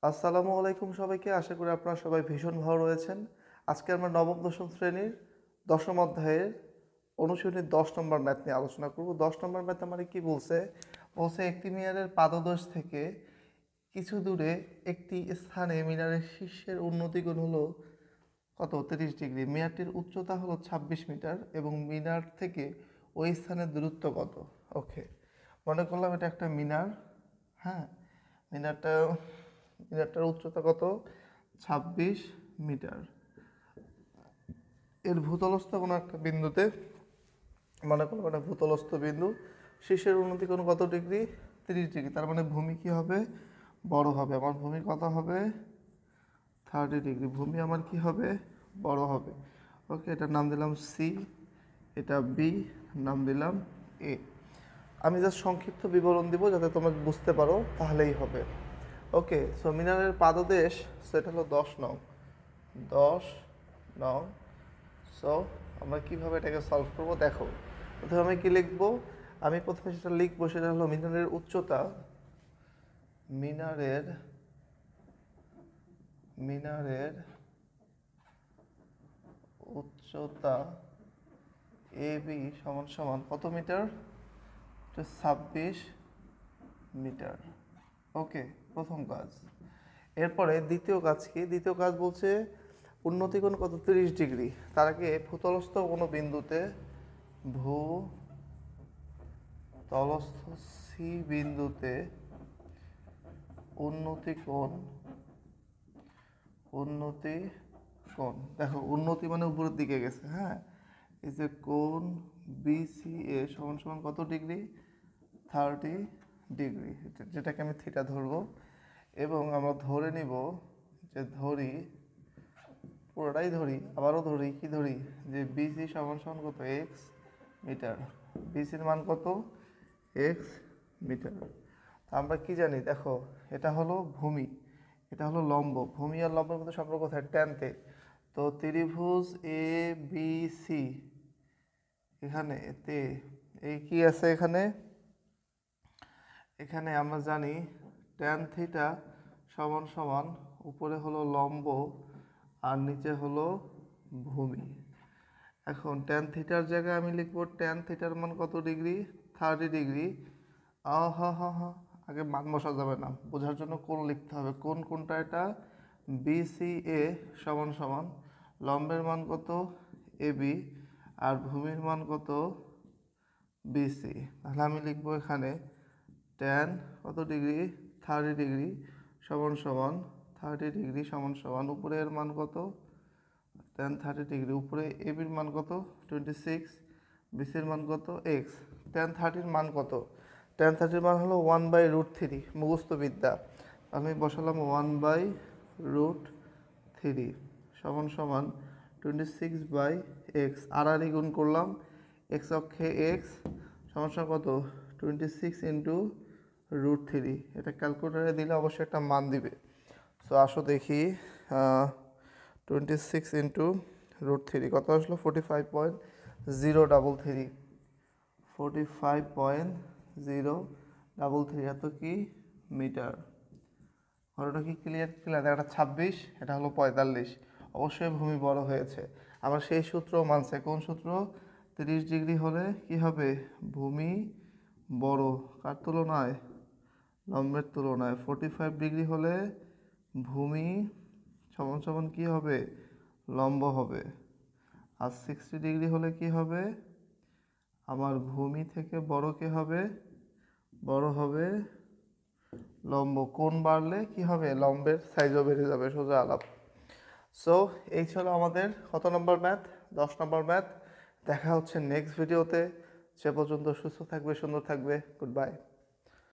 আসসালামু আলাইকুম সবাইকে। আশা করি আপনারা সবাই ভীষণ ভালো রয়েছেন। আজকে আমরা নবম দশম শ্রেণীর দশম অধ্যায়ের অনুশীলনী 10 নম্বর ম্যাথ নিয়ে আলোচনা করব। 10 নম্বর ম্যাথ আমার কি বলছে? বলছে একটি মিনারের পাদদেশ থেকে কিছু দূরে একটি স্থানে মিনারের শীর্ষের উন্নতি কোণ হলো কত 30 ডিগ্রি। মিনারটির উচ্চতা হলো 26 মিটার এবং মিনার থেকে ওই স্থানের দূরত্ব কত? ওকে, মনে করলাম এটা একটা মিনার। হ্যাঁ, মিনারটার উচ্চতা কত? 26 মিটার। এর ভূতলস্থ কোনো একটা বিন্দুতে, মনে করলাম একটা ভূতলস্থ বিন্দু, শীর্ষের উন্নতি কোণ কত ডিগ্রি? 30 ডিগ্রি। তার মানে ভূমি কি হবে? বড় হবে। আমার ভূমি কত হবে? 30 ডিগ্রি। ভূমি আমার কি হবে? বড় হবে। ওকে, এটার নাম দিলাম সি, এটা বি, নাম দিলাম এ। আমি জাস্ট সংক্ষিপ্ত বিবরণ দিব যাতে তোমরা বুঝতে পারো, তাহলেই হবে। ওকে, সো মিনারের পাদদেশ, সেটা হলো 10 নং। 10 নং। সো আমরা কীভাবে এটাকে সলভ করবো দেখো। প্রথমে আমি কী লিখবো? আমি প্রথমে সেটা লিখবো, সেটা হলো মিনারের উচ্চতা। মিনারের উচ্চতা এ বি সমান সমান কত মিটার? 26 মিটার। ওকে, প্রথম কাজ। এরপরে দ্বিতীয় কাজ কি? দ্বিতীয় কাজ বলছে উন্নতি কোণ কত? 30 ডিগ্রি। তার আগে ভূতলস্থ কোনো বিন্দুতে, ভূতলস্থ সি বিন্দুতে উন্নতি কোণ দেখো, উন্নতি মানে উপরের দিকে গেছে। হ্যাঁ, এই যে কোণ বিসিএ সমান সমান কত ডিগ্রি? 30 ডিগ্রি, যেটাকে আমি থিটা ধরবো। এবং আমরা ধরে নিব যে পুরোটাই ধরি, আবারও ধরি, কি ধরি? যে বিসি সমান সমান কত? X metre. বিসির মান কত? X metre. আমরা কি জানি? দেখো, এটা হলো ভূমি, এটা হলো লম্ব। ভূমি আর লম্বের মধ্যে সম্পর্ক কোথায়? ট্যানতে। তো ত্রিভুজ এ বি সি, এখানে তে এই কি আছে? এখানে আমরা জানি ট্যান থিটা সমান সমান উপরে হলো লম্ব আর নিচে হলো ভূমি। এখন ট্যান থিটার জায়গায় আমি লিখবো ট্যান থিটার মান কত ডিগ্রি? 30 ডিগ্রি। আগে মান বসা যাবে না, বোঝার জন্য কোণ লিখতে হবে। কোনটা এটা? বিসিএ সমান সমান লম্বের মান কত? এবি, আর ভূমির মান কত? বিসি। তাহলে আমি লিখবো এখানে ট্যান কত ডিগ্রি? 30 ডিগ্রি সমান সমান 30 ডিগ্রি সমান সমান উপরের মান কত? Tan 30 degree. উপরে এবির মান কত? 26। বিসির মান কত? এক্স। ট্যান 30-র মান কত? ট্যান 30-র মান হলো 1/√3, মুখস্থ বিদ্যা। আমি বসালাম 1/√3 সমান সমান 26/x। আর গুণ করলাম, এক্স অক্ষে এক্স সমান সমান কত? 26 × √3। এটা ক্যালকুলেটারে দিলে অবশ্যই একটা মান দিবে। সো আসো দেখি, 26 × √3 কত আসলো? 45.033। 45.033 এত কি? মিটার। ঘটনা কি ক্লিয়ার? এটা 26, এটা হলো 45। অবশ্যই ভূমি বড় হয়েছে। আবার সেই সূত্র মানছে। কোন সূত্র? 30 ডিগ্রি হলে কি হবে? ভূমি বড়। কার তুলনায়? লম্বের তুলনায়। 45 ডিগ্রি হলে ভূমি সমান সমান কি হবে? লম্ব হবে। আর 60 ডিগ্রি হলে কি হবে? আমার ভূমি থেকে বড় কে হবে? বড় হবে লম্ব। কোণ বাড়লে কি হবে? লম্বের সাইজও বেড়ে যাবে, সোজা আলাপ। সো এই ছিল আমাদের কত নম্বর ম্যাথ? 10 নম্বর ম্যাথ। দেখা হচ্ছে নেক্সট ভিডিওতে। সে পর্যন্ত সুস্থ থাকবে, সুন্দর থাকবে। Good bye.